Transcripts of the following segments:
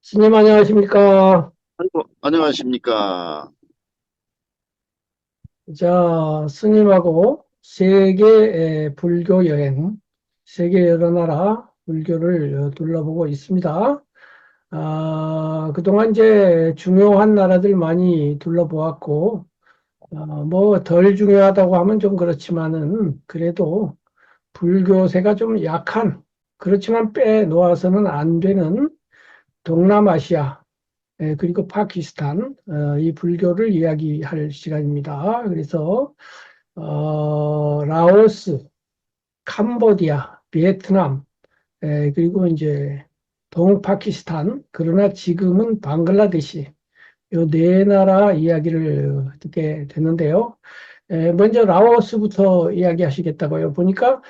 스님 안녕하십니까? 아이고, 안녕하십니까. 자, 스님하고 세계 불교 여행, 세계 여러 나라 불교를 둘러보고 있습니다. 그동안 이제 중요한 나라들 많이 둘러보았고, 뭐 덜 중요하다고 하면 좀 그렇지만은 그래도 불교세가 좀 약한, 그렇지만 빼놓아서는 안 되는 동남아시아, 그리고 파키스탄, 이 불교를 이야기할 시간입니다. 그래서, 라오스, 캄보디아, 베트남, 그리고 이제 동파키스탄, 그러나 지금은 방글라데시, 이 네 나라 이야기를 듣게 됐는데요. 먼저 라오스부터 이야기하시겠다고요. 보니까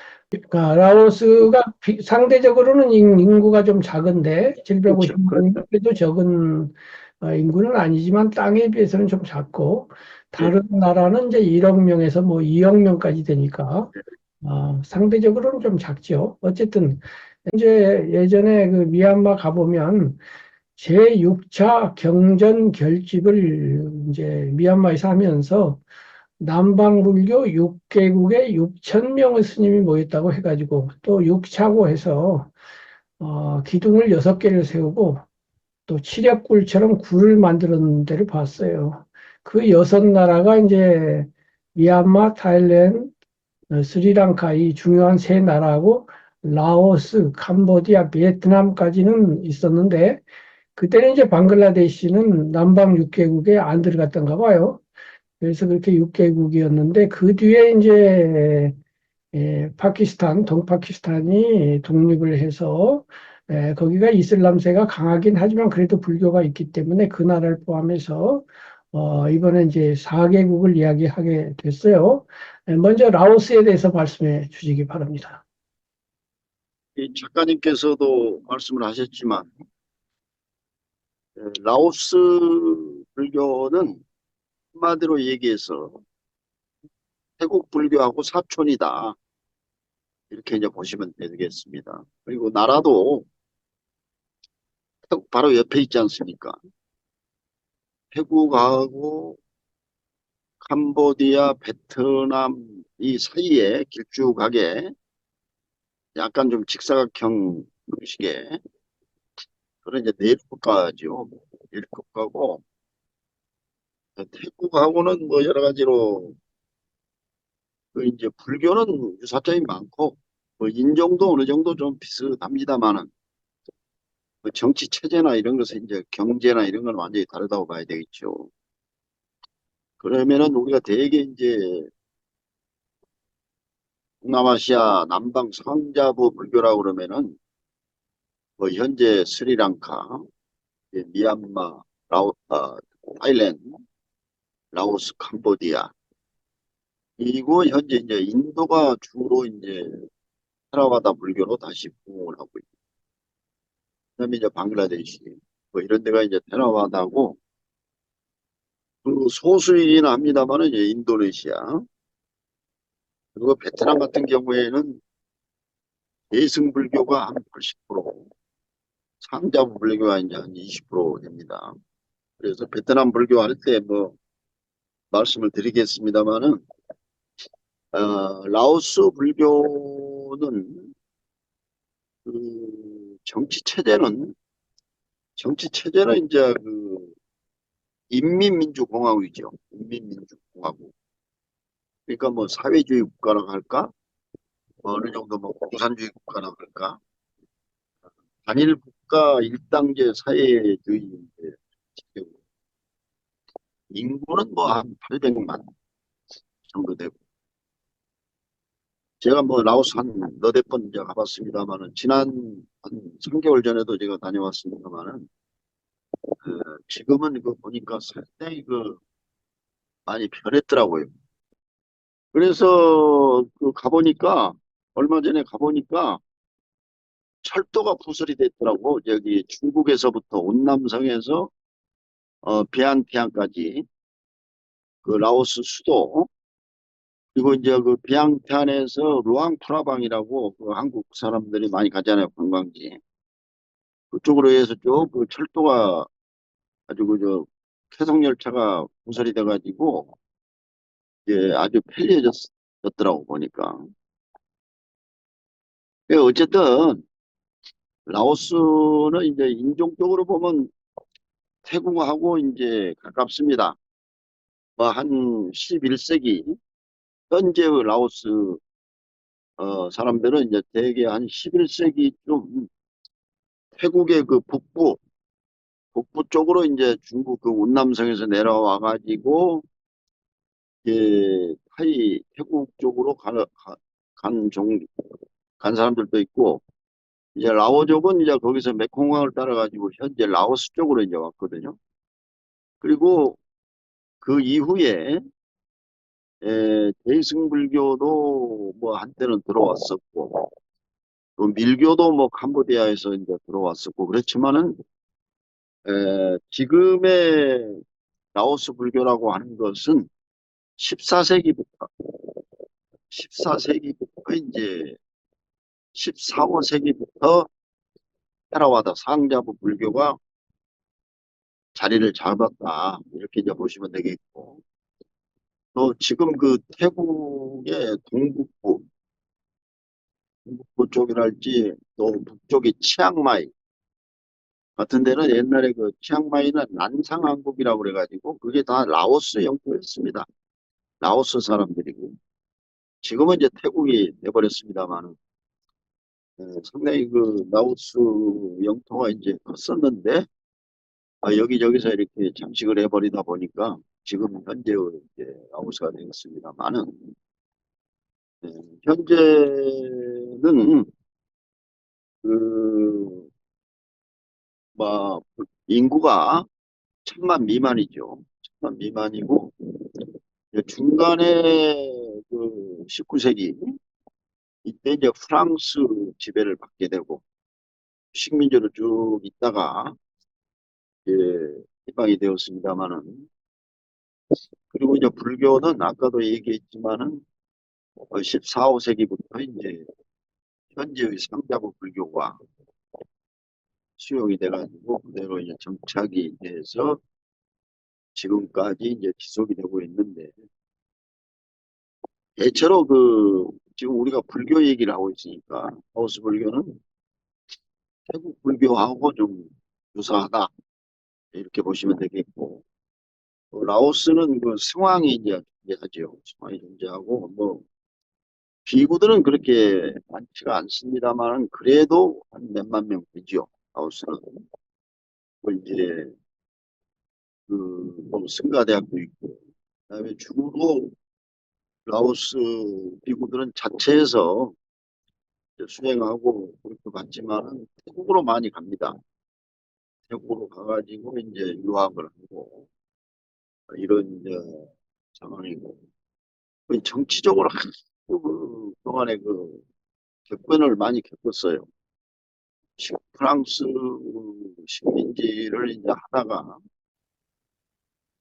라오스가 상대적으로는 인구가 좀 작은데 그렇죠. 750만 그래도 적은 인구는 아니지만 땅에 비해서는 좀 작고 예, 다른 나라는 이제 1억 명에서 뭐 2억 명까지 되니까 상대적으로는 좀 작죠. 어쨌든 이제 예전에 그 미얀마 가보면 제6차 경전 결집을 이제 미얀마에서 하면서 남방불교 6개국에 6천 명의 스님이 모였다고 해가지고 또 6차고 해서 기둥을 6개를 세우고 또 칠흑굴처럼 굴을 만드는 데를 봤어요. 그 6나라가 이제 미얀마, 타일랜드, 스리랑카 이 중요한 세 나라하고 라오스, 캄보디아, 베트남까지는 있었는데 그때는 이제 방글라데시는 남방 6개국에 안 들어갔던가 봐요. 그래서 그렇게 6개국이었는데 그 뒤에 이제 파키스탄, 동파키스탄이 독립을 해서 거기가 이슬람세가 강하긴 하지만 그래도 불교가 있기 때문에 그 나라를 포함해서 이번에 이제 4개국을 이야기하게 됐어요. 먼저 라오스에 대해서 말씀해 주시기 바랍니다. 이 작가님께서도 말씀을 하셨지만, 라오스 불교는 한마디로 얘기해서 태국 불교하고 사촌이다. 이렇게 이제 보시면 되겠습니다. 그리고 나라도 태국 바로 옆에 있지 않습니까? 태국하고 캄보디아, 베트남 이 사이에 길쭉하게 약간 좀 직사각형 형식의 그런 이제 내륙국가죠. 내륙국가고 태국하고는 뭐 여러 가지로 그 이제 불교는 유사점이 많고 뭐 인종도 어느 정도 좀 비슷합니다만은 그 정치 체제나 이런 것은 이제 경제나 이런 건 완전히 다르다고 봐야 되겠죠. 그러면은 우리가 대개 이제 동남아시아 남방 상자부 불교라고 그러면은 뭐 현재 스리랑카, 이제 미얀마, 타일랜드, 라오스, 캄보디아 그리고 현재 이제 인도가 주로 이제 테라와다 불교로 다시 부흥을 하고 있고 그다음에 이제 방글라데시 뭐 이런 데가 이제 테라와다고 그리고 소수이긴 합니다만은 이제 인도네시아 그리고 베트남 같은 경우에는 대승 불교가 한 80%, 상자부 불교가 이제 한 20% 됩니다. 그래서 베트남 불교 할 때 뭐 말씀을 드리겠습니다만은 라오스 불교는 그 정치 체제는 이제 그 인민민주공화국이죠. 인민민주공화국. 그러니까 뭐 사회주의 국가라고 할까? 뭐 어느 정도 뭐 공산주의 국가라고 할까? 단일 국가 일당제 사회주의인데 지금 인구는 뭐 한 800만 정도 되고 제가 뭐 라오스 한 너댓 번 이제 가봤습니다만은 지난 한 3개월 전에도 제가 다녀왔습니다만은 지금은 그 보니까 상당히 그 많이 변했더라고요. 그래서 그 가보니까 얼마 전에 가보니까 철도가 부설이 됐더라고. 여기 중국에서부터 운남성에서 비안티안까지 그 라오스 수도 그리고 이제 그 비앙티안에서 루앙프라방이라고 그 한국 사람들이 많이 가잖아요 관광지. 그쪽으로 해서 쭉 그 철도가 아주 그저 쾌속열차가 구설이 돼가지고 이제 아주 편리해졌더라고 보니까. 어쨌든 라오스는 이제 인종적으로 보면 태국하고 이제 가깝습니다. 뭐 한 11세기 현재의 라오스 사람들은 이제 대개 한 11세기쯤 태국의 그 북부 쪽으로 이제 중국 그 운남성에서 내려와 가지고 이제 태국 쪽으로 간 간 사람들도 있고 이제 라오족은 이제 거기서 메콩강을 따라 가지고 현재 라오스 쪽으로 이제 왔거든요. 그리고 그 이후에 대승불교도 뭐 한때는 들어왔었고 또 밀교도 뭐 캄보디아에서 이제 들어왔었고 그렇지만은 지금의 라오스 불교라고 하는 것은 14세기부터 14세기부터 이제 14, 5세기부터 테라와다 상자부 불교가 자리를 잡았다 이렇게 이제 보시면 되겠고 또 지금 그 태국의 동북부 쪽이랄지 또 북쪽의 치앙마이 같은 데는 옛날에 그 치앙마이는 난상왕국이라고 그래가지고 그게 다 라오스 영토였습니다. 라오스 사람들이고 지금은 이제 태국이 돼버렸습니다만 상당히 그 라오스 영토가 이제 컸었는데 여기저기서 이렇게 잠식을 해버리다 보니까 지금 현재의 이제 라오스가 되었습니다만은 현재는 그 뭐 인구가 1,000만 미만이죠. 1,000만 미만이고 중간에 그 19세기 이때 이제 프랑스 지배를 받게 되고 식민지로 쭉 있다가 이제 해방이 되었습니다마는 그리고 이제 불교는 아까도 얘기했지만은 14, 5세기부터 이제 현재의 상자부 불교가 수용이 돼가지고 그대로 이제 정착이 돼서 지금까지 이제 지속이 되고 있는데 대체로 그 지금 우리가 불교 얘기를 하고 있으니까 하우스 불교는 태국 불교하고 좀 유사하다 이렇게 보시면 되겠고 라오스는 그 성황이 이제 존재하죠. 성황이 존재하고 뭐 비구들은 그렇게 많지가 않습니다만 그래도 한 몇만 명 되죠. 라오스는 뭐 이제 그뭐 승가대학도 있고 그다음에 주로 라오스 비구들은 자체에서 수행하고 그렇게 갔지만은 태국으로 많이 갑니다. 태국으로 가가지고 이제 유학을 하고 이런 이제 상황이고 그 정치적으로 그 동안에 그 격변을 많이 겪었어요. 프랑스 식민지를 이제 하다가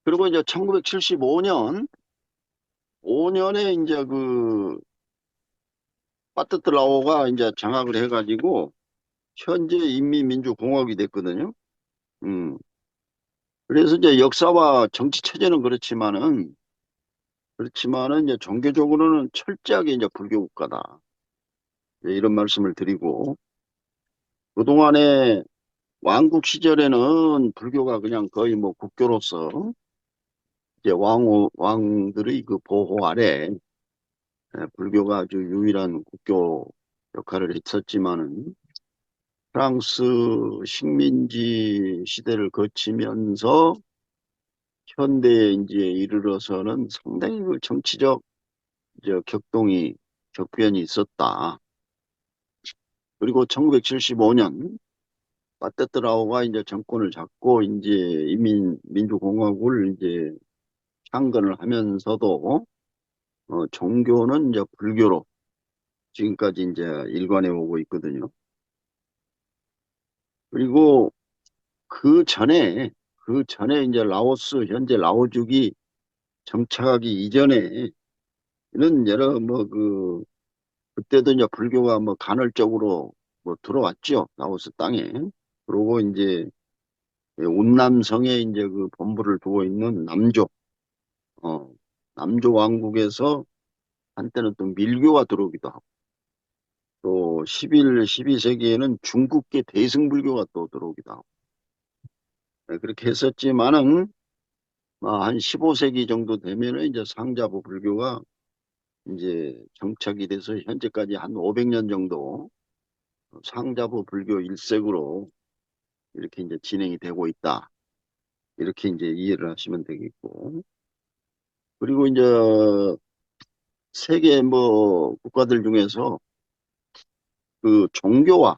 그리고 이제 1975년 5년에 이제 그 파트트라오가 이제 장악을 해가지고 현재 인민민주공화국이 됐거든요. 음. 그래서 이제 역사와 정치 체제는 그렇지만은 이제 종교적으로는 철저하게 이제 불교 국가다. 이런 말씀을 드리고 그동안에 왕국 시절에는 불교가 그냥 거의 뭐 국교로서 이제 왕들의 그 보호 아래 불교가 아주 유일한 국교 역할을 했었지만은 프랑스 식민지 시대를 거치면서 현대에 이제 이르러서는 상당히 그 정치적 격변이 있었다. 그리고 1975년 파테트라오가 이제 정권을 잡고 이제 민주공화국을 이제 창건을 하면서도 종교는 이제 불교로 지금까지 이제 일관해 오고 있거든요. 그리고 그 전에 이제 현재 라오죽이 정착하기 이전에는 여러 그때도 이제 불교가 뭐 간헐적으로 뭐 들어왔죠. 라오스 땅에. 그러고 이제 운남성에 이제 그 본부를 두고 있는 어, 남조 왕국에서 한때는 또 밀교가 들어오기도 하고, 또 12세기에는 중국계 대승불교가 또 들어오기도 하고, 네, 그렇게 했었지만은, 한 15세기 정도 되면은 이제 상자부 불교가 이제 정착이 돼서 현재까지 한 500년 정도 상자부 불교 일색으로 이렇게 이제 진행이 되고 있다. 이렇게 이제 이해를 하시면 되겠고. 그리고 이제 세계 뭐 국가들 중에서 그 종교와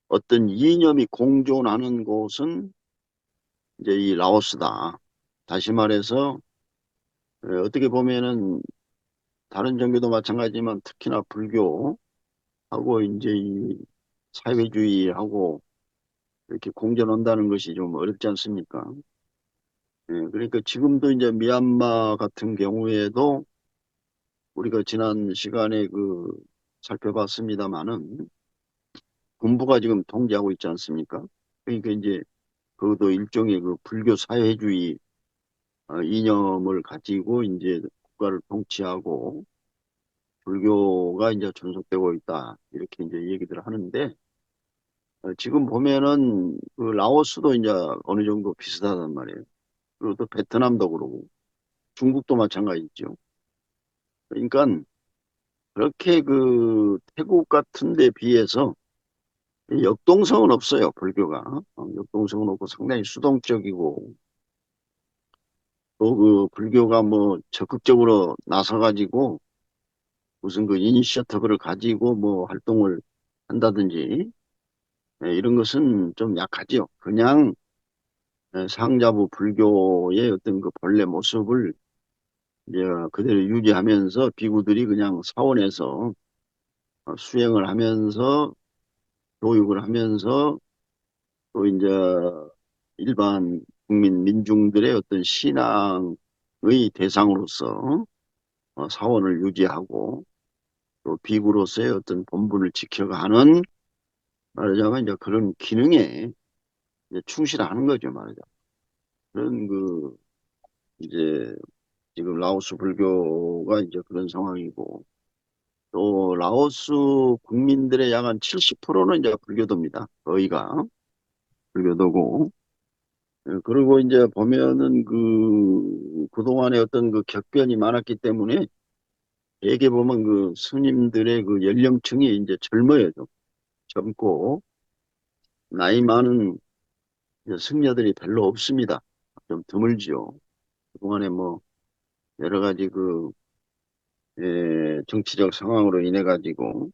어떤 이념이 공존하는 곳은 이제 이 라오스다. 다시 말해서 어떻게 보면은 다른 종교도 마찬가지지만 특히나 불교하고 이제 이 사회주의하고 이렇게 공존한다는 것이 좀 어렵지 않습니까? 그러니까 지금도 이제 미얀마 같은 경우에도 우리가 지난 시간에 살펴봤습니다마는 군부가 지금 통제하고 있지 않습니까? 그러니까 이제 그것도 일종의 그 불교 사회주의 이념을 가지고 이제 국가를 통치하고 불교가 이제 존속되고 있다. 이렇게 이제 얘기들을 하는데 지금 보면은 그 라오스도 이제 어느 정도 비슷하단 말이에요. 그리고 또 베트남도 그러고 중국도 마찬가지죠. 그러니까 그렇게 그 태국 같은 데 비해서 역동성은 없어요, 불교가. 역동성은 없고 상당히 수동적이고 또 그 불교가 뭐 적극적으로 나서가지고 무슨 그 이니셔티브를 가지고 뭐 활동을 한다든지 이런 것은 좀 약하죠. 그냥 상자부 불교의 어떤 그 본래 모습을 이제 그대로 유지하면서 비구들이 그냥 사원에서 수행을 하면서 교육을 하면서 또 이제 일반 국민 민중들의 어떤 신앙의 대상으로서 사원을 유지하고 또 비구로서의 어떤 본분을 지켜가는 말하자면 이제 그런 기능에 이제 충실하는 거죠, 말하자면. 그런 이제 지금 라오스 불교가 이제 그런 상황이고 또 라오스 국민들의 약 한 70%는 이제 불교도입니다. 거의가 불교도고. 그리고 이제 보면은 그동안에 어떤 그 격변이 많았기 때문에 대개 보면 그 스님들의 그 연령층이 이제 젊어요. 좀 젊고 나이 많은 이제 승려들이 별로 없습니다. 좀 드물지요. 그동안에 뭐 여러 가지 정치적 상황으로 인해 가지고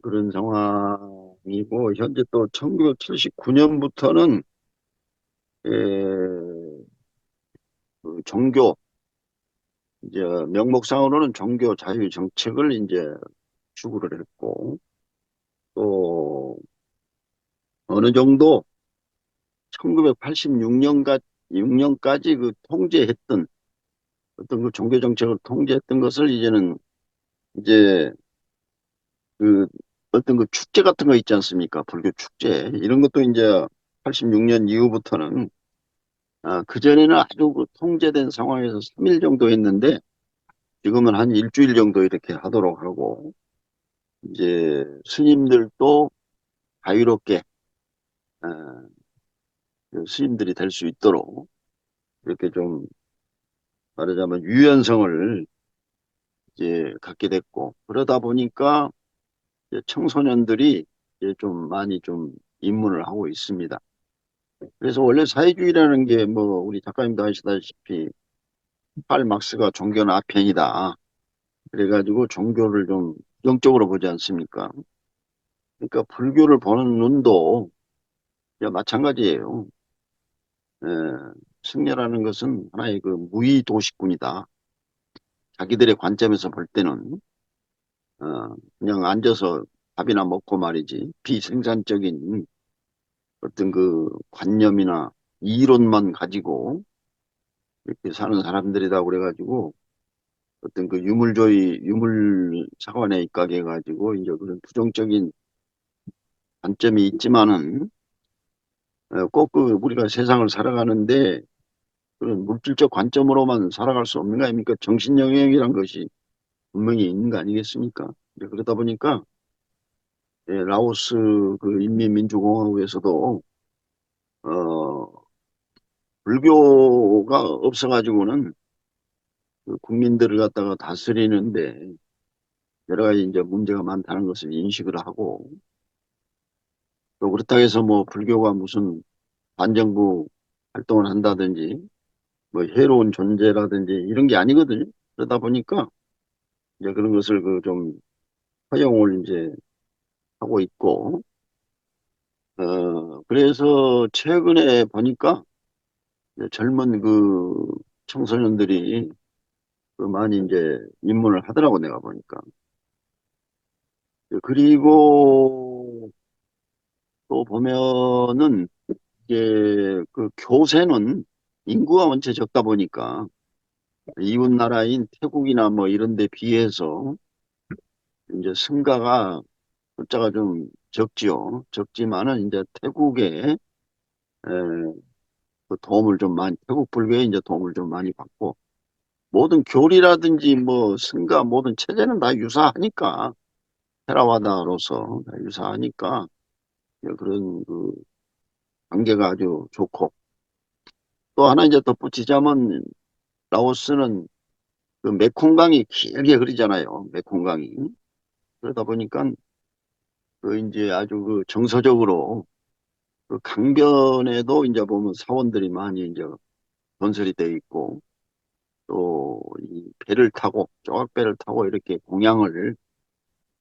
그런 상황이고 현재 또 1979년부터는 종교 이제 명목상으로는 종교 자유 정책을 이제 추구를 했고 또 어느 정도 1986년까지 그 통제했던 어떤 그 종교 정책을 통제했던 것을 이제는 이제 그 어떤 그 축제 같은 거 있지 않습니까? 불교 축제 이런 것도 이제 86년 이후부터는 그전에는 아주 그 통제된 상황에서 3일 정도 했는데 지금은 한 일주일 정도 이렇게 하도록 하고 이제 스님들도 자유롭게 어, 그 스님들이 될 수 있도록 이렇게 좀 말하자면 유연성을 이제 갖게 됐고 그러다 보니까 이제 청소년들이 이제 좀 많이 좀 입문을 하고 있습니다. 그래서 원래 사회주의라는 게 뭐 우리 작가님도 아시다시피 칼 막스가 종교는 아편이다. 그래가지고 종교를 좀 부정적으로 보지 않습니까? 그러니까 불교를 보는 눈도 이제 마찬가지예요. 에, 승려라는 것은 하나의 그 무의도식군이다. 자기들의 관점에서 볼 때는 그냥 앉아서 밥이나 먹고 말이지 비생산적인 어떤 그 관념이나 이론만 가지고 이렇게 사는 사람들이다 그래가지고 어떤 그 유물 사관에 입각해 가지고 이제 그런 부정적인 관점이 있지만은 꼭 그 우리가 세상을 살아가는데 그런 물질적 관점으로만 살아갈 수 없는 거 아닙니까? 정신 영역이란 것이 분명히 있는 거 아니겠습니까? 이제 그러다 보니까 라오스 그 인민민주공화국에서도 어, 불교가 없어가지고는 그 국민들을 갖다가 다스리는데 여러 가지 이제 문제가 많다는 것을 인식을 하고 또 그렇다고 해서 뭐 불교가 무슨 반정부 활동을 한다든지 뭐 해로운 존재라든지 이런 게 아니거든요. 그러다 보니까 이제 그런 것을 그 좀 허용을 이제 하고 있고 그래서 최근에 보니까 이제 젊은 그 청소년들이 그 많이 이제 입문을 하더라고 내가 보니까. 그리고 또 보면은 이게 그 교세는 인구가 원체 적다 보니까 이웃 나라인 태국이나 뭐 이런 데 비해서 이제 성가가 숫자가 좀 적지요. 적지만은 이제 태국에 그 도움을 좀 많이 태국 불교에 이제 도움을 좀 많이 받고 모든 교리라든지 뭐 성가 모든 체제는 다 유사하니까 테라와다로서 다 유사하니까 그런 그 관계가 아주 좋고 또 하나 이제 덧붙이자면 라오스는 그 메콩강이 길게 흐르잖아요. 메콩강이. 그러다 보니까 그 이제 아주 그 정서적으로 그 강변에도 이제 보면 사원들이 많이 이제 건설이 되어 있고 또 이 배를 타고 조각배를 타고 이렇게 공양을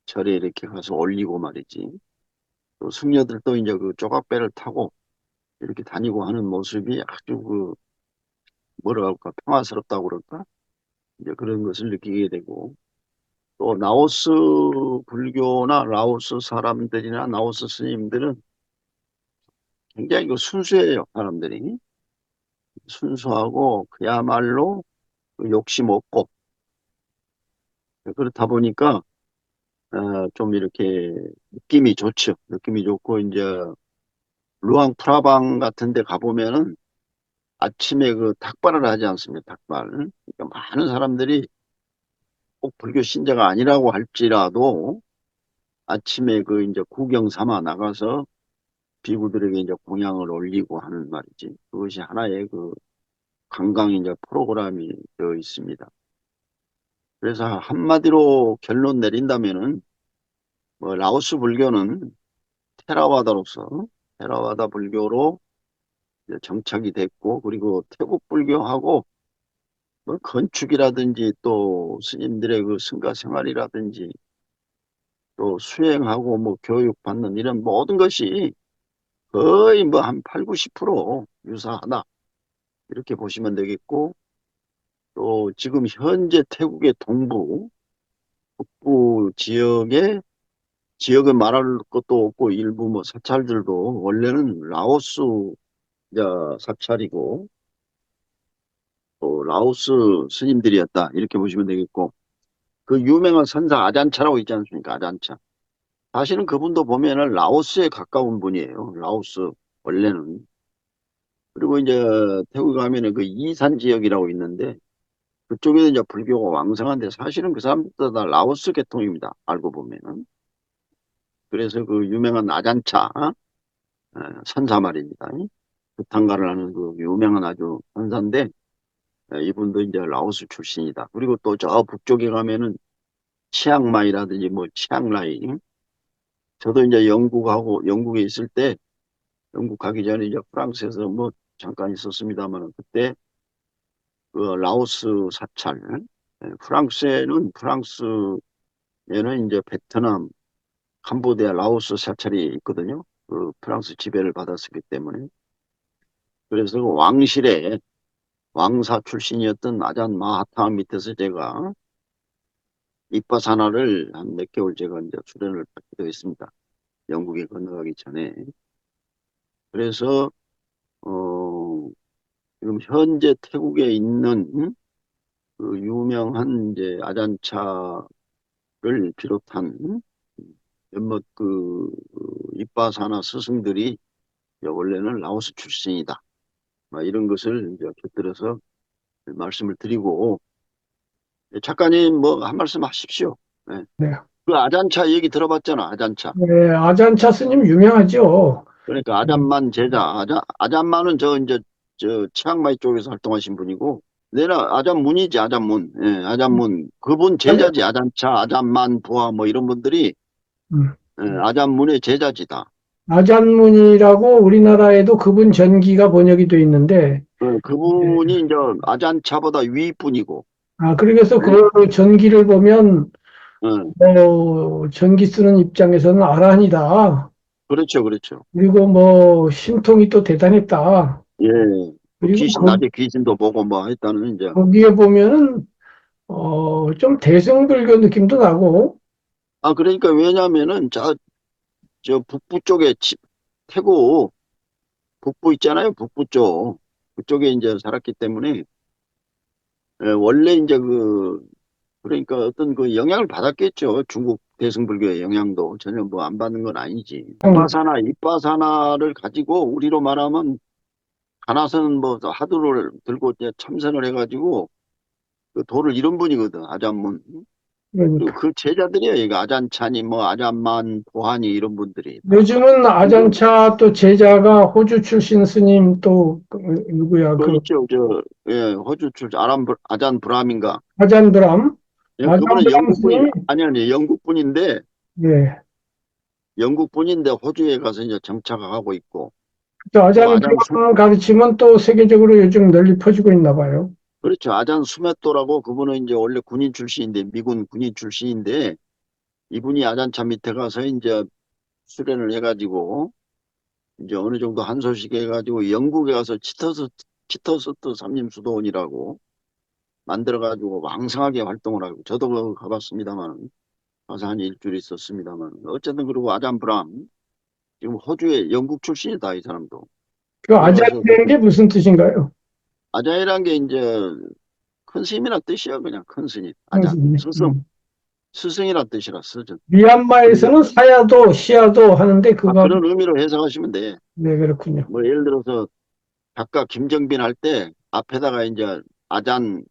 절에 이렇게 가서 올리고 말이지. 또 승려들도 이제 그 조각배를 타고 이렇게 다니고 하는 모습이 아주 그 뭐라 할까 평화스럽다고 그럴까 이제 그런 것을 느끼게 되고 또 라오스 불교나 라오스 사람들이나 라오스 스님들은 굉장히 그 순수해요 사람들이 순수하고 그야말로 그 욕심 없고 그렇다 보니까 좀 이렇게 느낌이 좋죠 느낌이 좋고 이제 루앙 프라방 같은 데 가보면은 아침에 그 닭발을 하지 않습니까 닭발 그러니까 많은 사람들이 꼭 불교 신자가 아니라고 할지라도 아침에 그 이제 구경 삼아 나가서 비구들에게 이제 공양을 올리고 하는 말이지. 그것이 하나의 그 관광 이제 프로그램이 되어 있습니다. 그래서 한마디로 결론 내린다면은 뭐 라오스 불교는 테라와다로서 테라와다 불교로 이제 정착이 됐고 그리고 태국 불교하고 뭐 건축이라든지 또 스님들의 그 성가 생활이라든지 또 수행하고 뭐 교육받는 이런 모든 것이 거의 뭐 한 8, 90% 유사하다. 이렇게 보시면 되겠고, 또 지금 현재 태국의 동부, 북부 지역은 말할 것도 없고 일부 뭐 사찰들도 원래는 라오스 사찰이고, 또 라오스 스님들이었다. 이렇게 보시면 되겠고, 그 유명한 선사 아잔차라고 있지 않습니까? 아잔차. 사실은 그분도 보면은 라오스에 가까운 분이에요. 라오스, 원래는. 그리고 이제 태국 가면은 그 이산 지역이라고 있는데 그쪽에는 이제 불교가 왕성한데 사실은 그 사람들 다 라오스 계통입니다. 알고 보면은. 그래서 그 유명한 아잔차 선사 말입니다. 부탄가를 하는 그 유명한 아주 선사인데 이분도 이제 라오스 출신이다. 그리고 또 저 북쪽에 가면은 치앙마이라든지 뭐 치앙라이. 저도 이제 영국에 있을 때 영국 가기 전에 이제 프랑스에서 뭐 잠깐 있었습니다만 그때 그 라오스 사찰 프랑스에는 이제 베트남, 캄보디아, 라오스 사찰이 있거든요. 그 프랑스 지배를 받았었기 때문에 그래서 그 왕실의 왕사 출신이었던 아잔 마하탕 밑에서 제가 입바사나를 한 몇 개월 제가 이제 수련을 받게 되었습니다. 영국에 건너가기 전에 그래서 어 지금 현재 태국에 있는 그 유명한 이제 아잔차를 비롯한 뭐 입바사나 스승들이 원래는 라오스 출신이다. 뭐 이런 것을 이제 곁들여서 말씀을 드리고, 작가님 뭐 한 말씀 하십시오. 네. 네. 그 아잔차 얘기 들어봤잖아, 아잔차. 네, 아잔차 스님 유명하죠. 그러니까 아잔만 제자, 아잔만은 저 치앙마이 쪽에서 활동하신 분이고, 내가 아잔문이지, 아잔문. 예, 아잔문. 그분 제자지, 아잔차, 아잔만, 부하 뭐 이런 분들이 음. 아잔문의 제자지다. 아잔문이라고 우리나라에도 그분 전기가 번역이 돼 있는데, 그분이 이제 아잔차보다 위뿐이고, 그래서 예, 그 전기를 보면, 예, 전기 쓰는 입장에서는 아란이다. 그렇죠, 그렇죠. 그리고 뭐, 신통이 또 대단했다. 예, 뭐 그리고 낮에 귀신도 보고 뭐 했다는 이제, 거기에 보면은, 좀 대승불교 느낌도 나고, 그러니까 왜냐면은 저 북부 쪽에 태국 북부 있잖아요, 북부 쪽. 그쪽에 이제 살았기 때문에, 원래 이제 그러니까 어떤 그 영향을 받았겠죠. 중국 대승불교의 영향도 전혀 뭐 안 받는 건 아니지. 입바사나를 가지고 우리로 말하면 가나선 뭐 하두를 들고 이제 참선을 해가지고 그 도를 이룬 분이거든, 아잔문. 그리고 그러니까. 그 제자들이야, 이거 아잔차니 뭐 아잔만, 보하니 이런 분들이 다. 요즘은 아잔차 또 제자가 호주 출신 스님 또, 누구야, 그 있죠, 호주 아잔 브람인가. 아잔브람? 예, 그분은 아잔브람 스님이, 아니, 영국 분인데, 예. 호주에 가서 이제 정착하고 있고, 또 또 아잔 수, 아잔브람 가르침은 또 세계적으로 요즘 널리 퍼지고 있나 봐요. 그렇죠. 아잔 수메토라고 그분은 이제 원래 군인 출신인데, 미군 군인 출신인데, 이분이 아잔차 밑에 가서 이제 수련을 해가지고, 이제 어느 정도 한소식 해가지고, 영국에 가서 치터스트 삼림수도원이라고 만들어가지고 왕성하게 활동을 하고, 저도 그 가봤습니다만, 가서 한 일주일 있었습니다만, 어쨌든 그리고 아잔 브람, 지금 호주의 영국 출신이다, 이 사람도. 그 그래가지고 아잔이라는 게 무슨 뜻인가요? 아자이란 게 이제 큰 스님이란 뜻이야, 그냥 큰 스님. 아자, 선생님. 스승이란 뜻이라 쓰죠. 그러니까, 미얀마에서는 사야도, 시야도 하는데 그거, 그런 의미로 해석하시면 돼. 네, 그렇군요. 뭐 예를 들어서 작가 김정빈 할 때 앞에다가 이제 아잔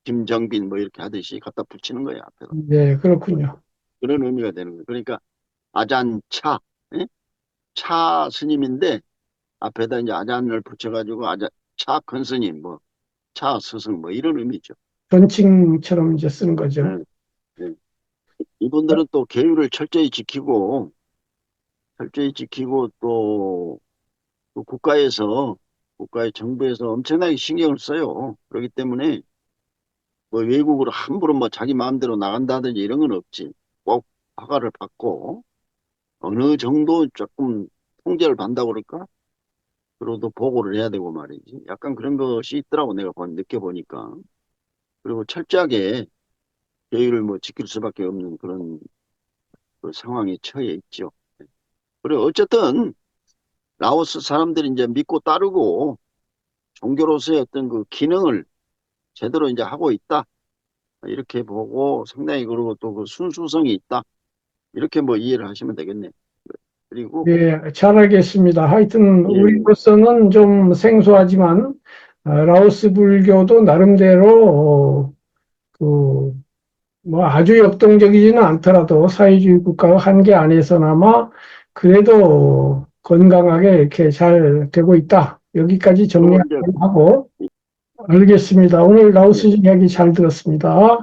김정빈 뭐 이렇게 하듯이 갖다 붙이는 거야, 앞에다. 네, 그렇군요. 그런 의미가 되는 거예요. 그러니까 아잔차, 예? 차 스님인데 앞에다 이제 아잔을 붙여가지고 차 큰 스님, 뭐 차 스승 뭐 이런 의미죠. 존칭처럼 이제 쓰는 거죠. 예, 예. 이분들은 또 계율을 철저히 지키고 또 국가의 정부에서 엄청나게 신경을 써요. 그렇기 때문에 뭐 외국으로 함부로 뭐 자기 마음대로 나간다든지 이런 건 없지. 꼭 허가를 받고 어느 정도 조금 통제를 받는다고 그럴까? 그래도 보고를 해야 되고 말이지. 약간 그런 것이 있더라고 내가 느껴보니까. 그리고 철저하게 계율을 뭐 지킬 수밖에 없는 그런 그 상황에 처해 있죠. 그리고 어쨌든 라오스 사람들이 이제 믿고 따르고 종교로서의 어떤 그 기능을 제대로 이제 하고 있다. 이렇게 보고 상당히 그리고 또 그 순수성이 있다. 이렇게 뭐 이해를 하시면 되겠네요. 그리고 예, 잘 알겠습니다. 하여튼 예, 우리로서는 좀 생소하지만 라오스 불교도 나름대로 뭐 아주 역동적이지는 않더라도 사회주의 국가 한계 안에서나마 그래도 건강하게 이렇게 잘 되고 있다. 여기까지 그리고 이제 정리하고 알겠습니다. 오늘 라오스 예. 이야기 잘 들었습니다.